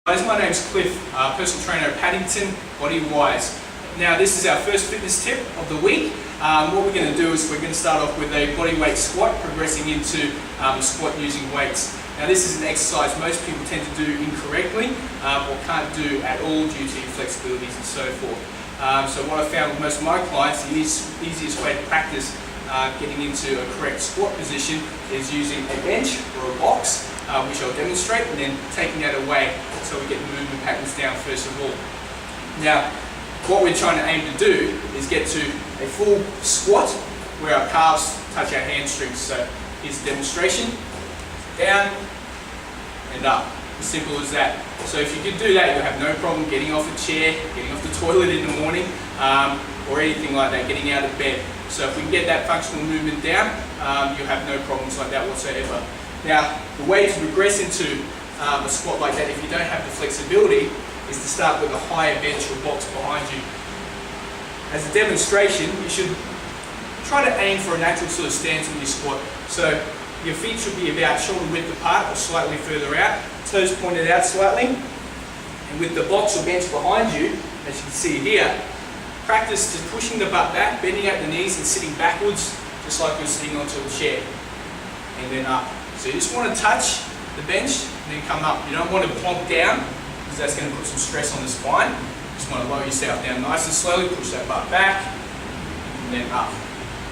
Guys, my name's Cliff, personal trainer at Paddington, Bodywize. Now this is our first fitness tip of the week. What we're going to do is we're going to start off with a body weight squat, progressing into a squat using weights. Now this is an exercise most people tend to do incorrectly or can't do at all due to inflexibilities and so forth. So what I found with most of my clients, the easiest way to practice getting into a correct squat position is using a bench or a box, which I'll demonstrate, and then taking that away so we get the movement patterns down first of all. Now, what we're trying to aim to do is get to a full squat where our calves touch our hamstrings. So here's a demonstration, down and up, as simple as that. So if you can do that, you'll have no problem getting off a chair, getting off the toilet in the morning, or anything like that, getting out of bed. So if we can get that functional movement down, you'll have no problems like that whatsoever. Now, the way to progress into a squat like that, if you don't have the flexibility, is to start with a higher bench or box behind you. As a demonstration, you should try to aim for a natural sort of stance in your squat. So your feet should be about shoulder width apart or slightly further out, toes pointed out slightly, and with the box or bench behind you, as you can see here, practice just pushing the butt back, bending out the knees and sitting backwards, just like you're sitting onto a chair, and then up. So you just want to touch the bench and then come up. You don't want to plonk down because that's going to put some stress on the spine. You just want to lower yourself down nice and slowly, push that butt back, and then up.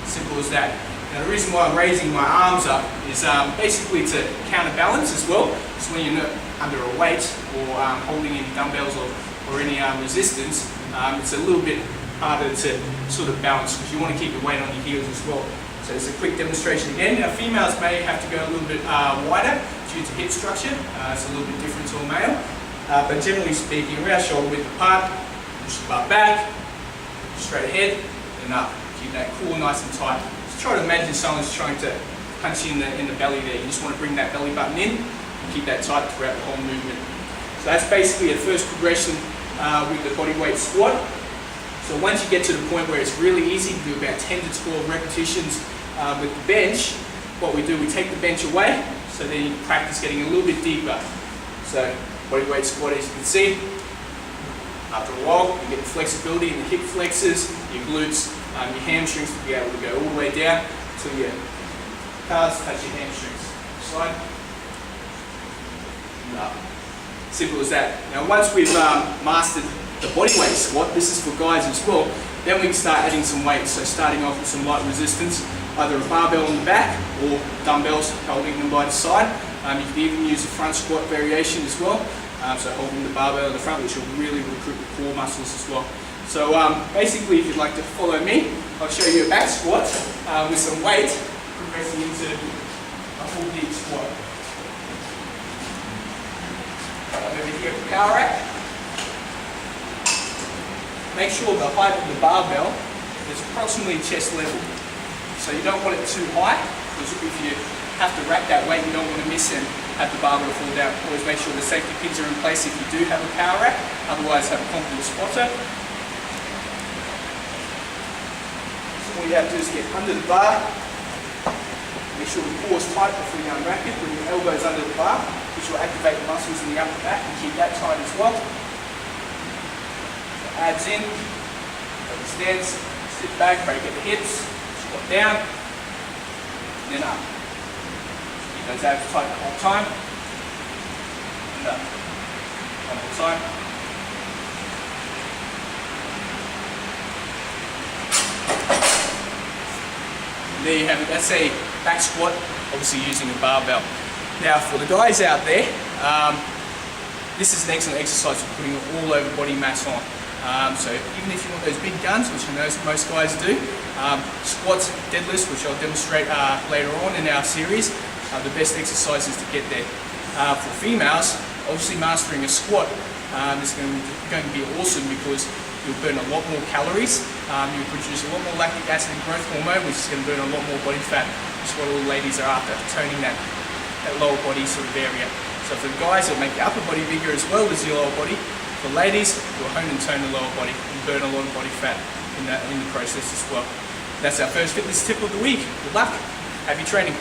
Simple as that. Now the reason why I'm raising my arms up is basically to counterbalance as well. So when you're not under a weight or holding any dumbbells or any resistance, it's a little bit harder to sort of balance because you want to keep your weight on your heels as well. So it's a quick demonstration again. Now females may have to go a little bit wider due to hip structure. It's a little bit different to a male. But generally speaking, around shoulder width apart, push the butt back, straight ahead, and up. Keep that core nice and tight. Just try to imagine someone's trying to punch you in the belly there. You just want to bring that belly button in and keep that tight throughout the whole movement. So that's basically a first progression with the body weight squat. So once you get to the point where it's really easy to do about 10 to 12 repetitions with the bench, what we do, we take the bench away, so then you practice getting a little bit deeper. So body weight squat, as you can see, after a while you get the flexibility in the hip flexors, your glutes, your hamstrings to be able to go all the way down till your calves touch your hamstrings. Slide, and up. Simple as that. Now once we've mastered the body weight squat, this is for guys as well, then we can start adding some weights. So starting off with some light resistance, either a barbell on the back or dumbbells holding them by the side. You can even use a front squat variation as well, so holding the barbell in the front, which will really recruit the core muscles as well. So basically, if you'd like to follow me, I'll show you a back squat with some weight, progressing into a full deep squat. Over here at the power rack. Make sure the height of the barbell is approximately chest level. So you don't want it too high, because if you have to rack that weight, you don't want to miss and have the barbell fall down. Always make sure the safety pins are in place if you do have a power rack, otherwise have a comfortable spotter. So all you have to do is get under the bar, make sure the core is tight before you unrack it, bring your elbows under the bar, which will activate the muscles in the upper back and keep that tight as well. Abs in, take a stance, sit back, break at the hips, squat down, and then up. Keep those abs tight the whole time, and up. One more time. And there you have it, that's a back squat, obviously using a barbell. Now for the guys out there, this is an excellent exercise for putting all over body mass on. So even if you want those big guns, which I know most guys do, squats, deadlifts, which I'll demonstrate later on in our series, are the best exercises to get there. For females, obviously mastering a squat is going to be awesome because you'll burn a lot more calories, you'll produce a lot more lactic acid and growth hormone, which is going to burn a lot more body fat, which is what all the ladies are after, toning that lower body sort of area. So for the guys, it'll make your upper body bigger as well as your lower body. For ladies, you'll hone and tone the lower body and burn a lot of body fat in the process as well. That's our first fitness tip of the week. Good luck. Happy training.